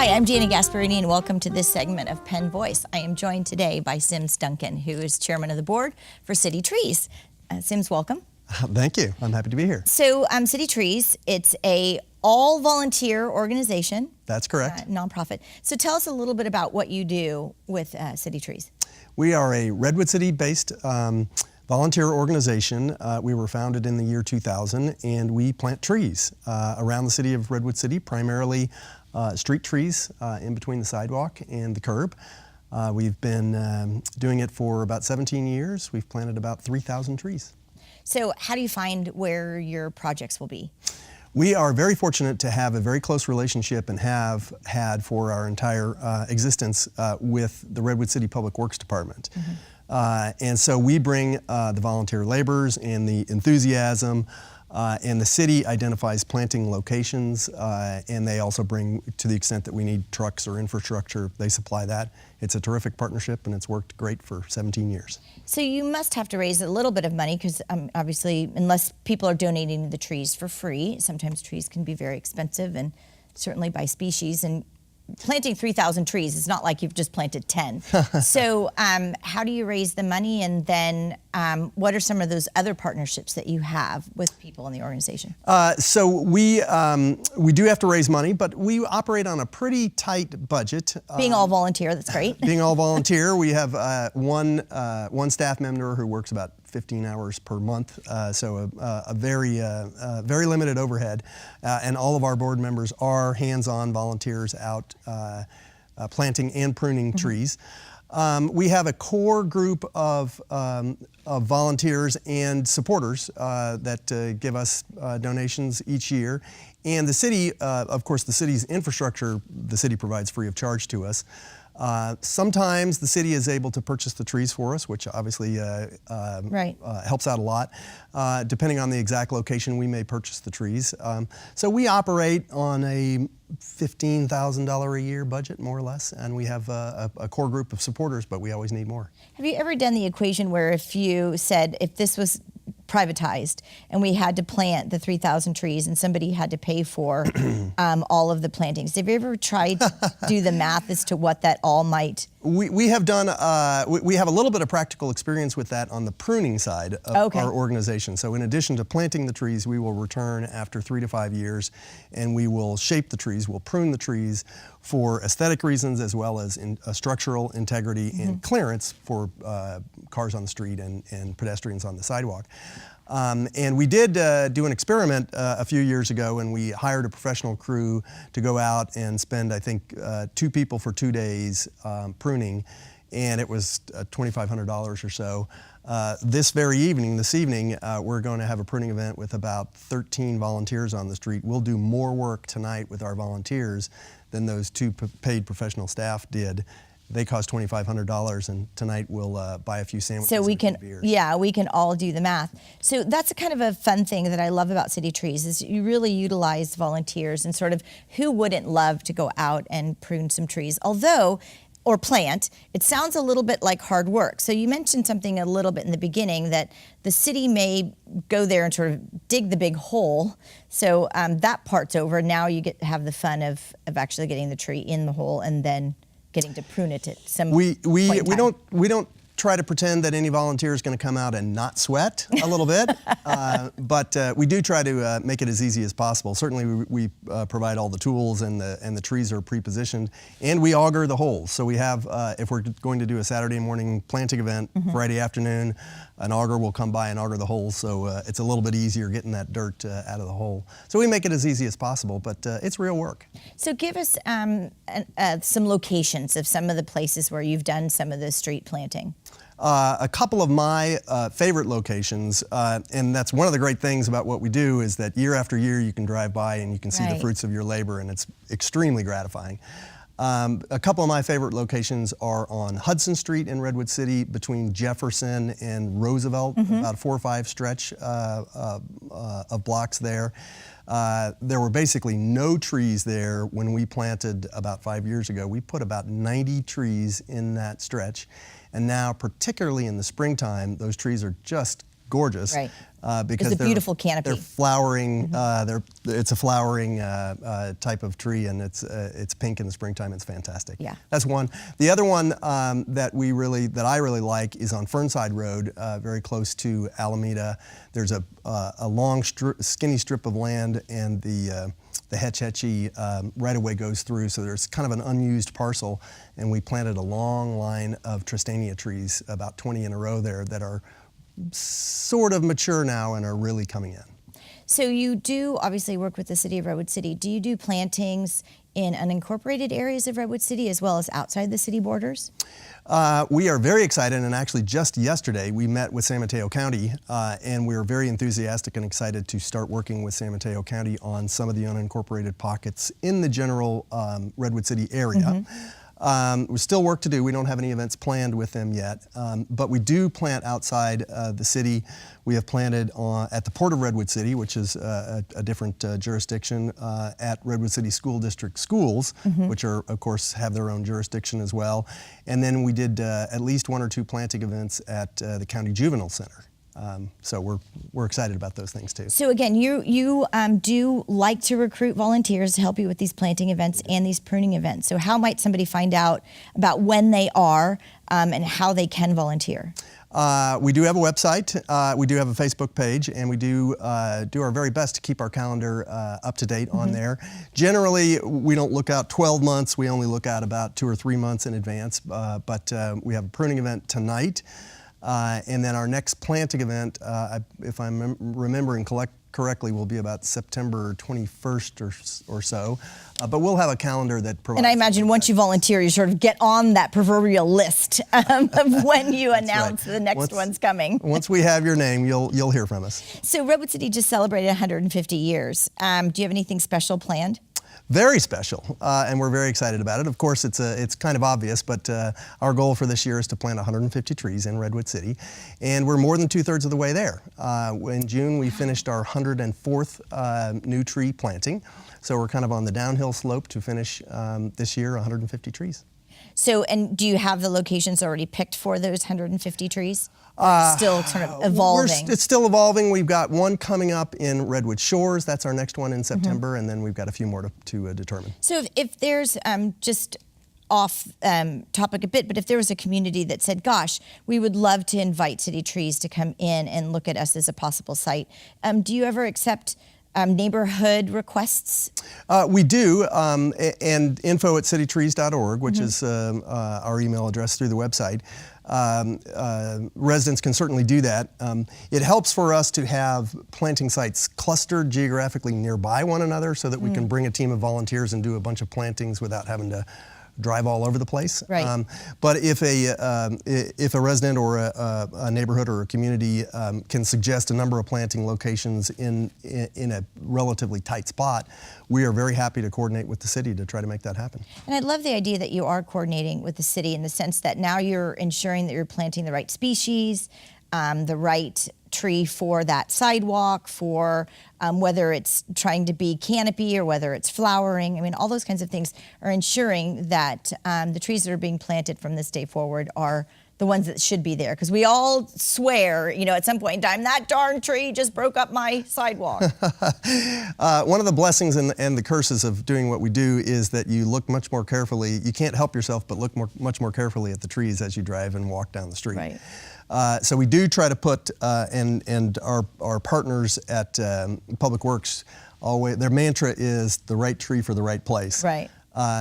Hi, I'm Dani Gasparini, and welcome to this segment of Penn Voice. I am joined today by Sims Duncan, who is chairman of the board for CityTrees. Sims, welcome. Thank you. I'm happy to be here. So, CityTrees, it's a all-volunteer organization. That's correct. Nonprofit. So tell us a little bit about what you do with CityTrees. We are a Redwood City-based volunteer organization. We were founded in the year 2000, and we plant trees around the city of Redwood City, primarily street trees in between the sidewalk and the curb. We've been doing it for about 17 years. We've planted about 3,000 trees. So how do you find where your projects will be? We are very fortunate to have a very close relationship, and have had for our entire existence, with the Redwood City Public Works Department. And so we bring the volunteer laborers and the enthusiasm, and the city identifies planting locations, and they also bring, to the extent that we need trucks or infrastructure, they supply that. It's a terrific partnership, and it's worked great for 17 years. So you must have to raise a little bit of money, because obviously, unless people are donating the trees for free, sometimes trees can be very expensive, and certainly by species. And planting 3,000 trees is not like you've just planted 10. So how do you raise the money, and then what are some of those other partnerships that you have with people in the organization? So we do have to raise money, but we operate on a pretty tight budget. Being all volunteer, that's great. Being all volunteer, we have one staff member who works about 15 hours per month, so a very limited overhead, and all of our board members are hands-on volunteers out planting and pruning trees. We have a core group of volunteers and supporters that give us donations each year. And the city, of course, the city's infrastructure, the city provides free of charge to us. Sometimes the city is able to purchase the trees for us, which obviously helps out a lot. Depending on the exact location, we may purchase the trees. So we operate on a $15,000 a year budget, more or less, and we have a core group of supporters, but we always need more. Have you ever done the equation where if you said, if this was privatized and we had to plant the 3,000 trees and somebody had to pay for all of the plantings, have you ever tried to do the math as to what that all might? We have done, we have a little bit of practical experience with that on the pruning side of our organization. So in addition to planting the trees, we will return after 3 to 5 years, and we will shape the trees, we'll prune the trees for aesthetic reasons, as well as structural integrity and clearance for cars on the street and pedestrians on the sidewalk. And we did do an experiment a few years ago, and we hired a professional crew to go out and spend, I think, 2 people for 2 days pruning, and it was $2,500 or so. This evening, we're going to have a pruning event with about 13 volunteers on the street. We'll do more work tonight with our volunteers than those 2 paid professional staff did. They cost $2,500, and tonight we'll buy a few sandwiches and a few beers. Yeah, we can all do the math. So that's a kind of a fun thing that I love about CityTrees, is you really utilize volunteers, and sort of who wouldn't love to go out and prune some trees, or plant. It sounds a little bit like hard work. So you mentioned something a little bit in the beginning, that the city may go there and sort of dig the big hole. So that part's over. Now you get to have the fun of actually getting the tree in the hole and then getting to prune it at some point in time. We don't try to pretend that any volunteer is going to come out and not sweat a little bit, but we do try to make it as easy as possible. Certainly we provide all the tools, and the trees are pre-positioned, and we auger the holes. So we have, if we're going to do a Saturday morning planting event, Friday afternoon, an auger will come by and auger the holes, so it's a little bit easier getting that dirt out of the hole. So we make it as easy as possible, but it's real work. So give us some locations of some of the places where you've done some of the street planting. A couple of my favorite locations, and that's one of the great things about what we do, is that year after year you can drive by and you can see the fruits of your labor, and it's extremely gratifying. A couple of my favorite locations are on Hudson Street in Redwood City, between Jefferson and Roosevelt, about a 4 or 5 stretch of blocks there. There were basically no trees there when we planted about 5 years ago. We put about 90 trees in that stretch, and now, particularly in the springtime, those trees are just gorgeous. Right. Because it's a beautiful canopy. They're flowering. It's a flowering type of tree, and it's pink in the springtime. It's fantastic. Yeah. That's one. The other one that I really like is on Fernside Road, very close to Alameda. There's a long skinny strip of land, and the Hetch Hetchy right-of-way goes through, so there's kind of an unused parcel, and we planted a long line of Tristania trees, about 20 in a row there, that are sort of mature now and are really coming in. So you do obviously work with the City of Redwood City. Do you do plantings in unincorporated areas of Redwood City as well as outside the city borders? We are very excited, and actually just yesterday we met with San Mateo County, and we were very enthusiastic and excited to start working with San Mateo County on some of the unincorporated pockets in the general Redwood City area. There's still work to do. We don't have any events planned with them yet, but we do plant outside the city. We have planted at the Port of Redwood City, which is a different jurisdiction, at Redwood City School District schools, which are, of course, have their own jurisdiction as well. And then we did at least 1 or 2 planting events at the County Juvenile Center. So we're excited about those things too. So again, you do like to recruit volunteers to help you with these planting events and these pruning events. So how might somebody find out about when they are and how they can volunteer? We do have a website, we do have a Facebook page, and we do our very best to keep our calendar up to date on there. Generally, we don't look out 12 months, we only look out about 2 or 3 months in advance, but we have a pruning event tonight. And then our next planting event, if I'm remembering correctly, will be about September 21st or so. But we'll have a calendar that provides. And I imagine once you volunteer, you sort of get on that proverbial list of when you announce the next one's coming. Once we have your name, you'll hear from us. So Redwood City just celebrated 150 years. Do you have anything special planned? Very special, and we're very excited about it. Of course, it's kind of obvious, but our goal for this year is to plant 150 trees in Redwood City, and we're more than 2/3 of the way there. In June, we finished our 104th new tree planting, so we're kind of on the downhill slope to finish this year 150 trees. So, and do you have the locations already picked for those 150 trees? Still sort of evolving. It's still evolving. We've got one coming up in Redwood Shores. That's our next one in September, and then we've got a few more to determine. So if there's just off topic a bit, but if there was a community that said, gosh, we would love to invite CityTrees to come in and look at us as a possible site, do you ever accept neighborhood requests? We do, and info@citytrees.org, which is our email address through the website. Residents can certainly do that. It helps for us to have planting sites clustered geographically nearby one another so that we can bring a team of volunteers and do a bunch of plantings without having to drive all over the place. Right. But if a resident or a neighborhood or a community can suggest a number of planting locations in a relatively tight spot, we are very happy to coordinate with the city to try to make that happen. And I love the idea that you are coordinating with the city in the sense that now you're ensuring that you're planting the right species, the right tree for that sidewalk, for whether it's trying to be canopy or whether it's flowering. I mean, all those kinds of things are ensuring that the trees that are being planted from this day forward are the ones that should be there. Because we all swear, at some point in time, that darn tree just broke up my sidewalk. One of the blessings and the curses of doing what we do is that you look much more carefully. You can't help yourself but look much more carefully at the trees as you drive and walk down the street. Right. So we do try to put, and our partners at Public Works, their mantra is the right tree for the right place. Right.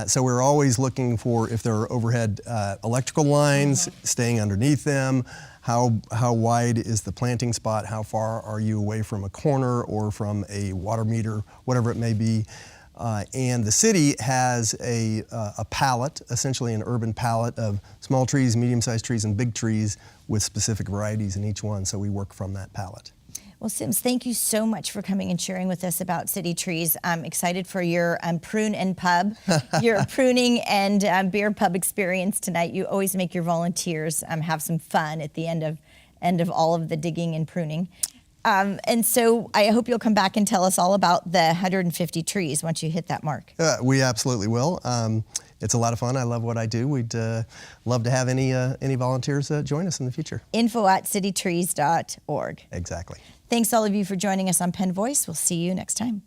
So we're always looking for if there are overhead electrical lines, staying underneath them, how wide is the planting spot, how far are you away from a corner or from a water meter, whatever it may be. And the city has a palette, essentially an urban palette of small trees, medium-sized trees, and big trees with specific varieties in each one, so we work from that palette. Well, Sims, thank you so much for coming and sharing with us about CityTrees. I'm excited for your prune and pub, your pruning and beer pub experience tonight. You always make your volunteers have some fun at the end of all of the digging and pruning. And so I hope you'll come back and tell us all about the 150 trees once you hit that mark. We absolutely will. It's a lot of fun. I love what I do. We'd love to have any volunteers join us in the future. info@citytrees.org. Exactly. Thanks all of you for joining us on Penn Voice. We'll see you next time.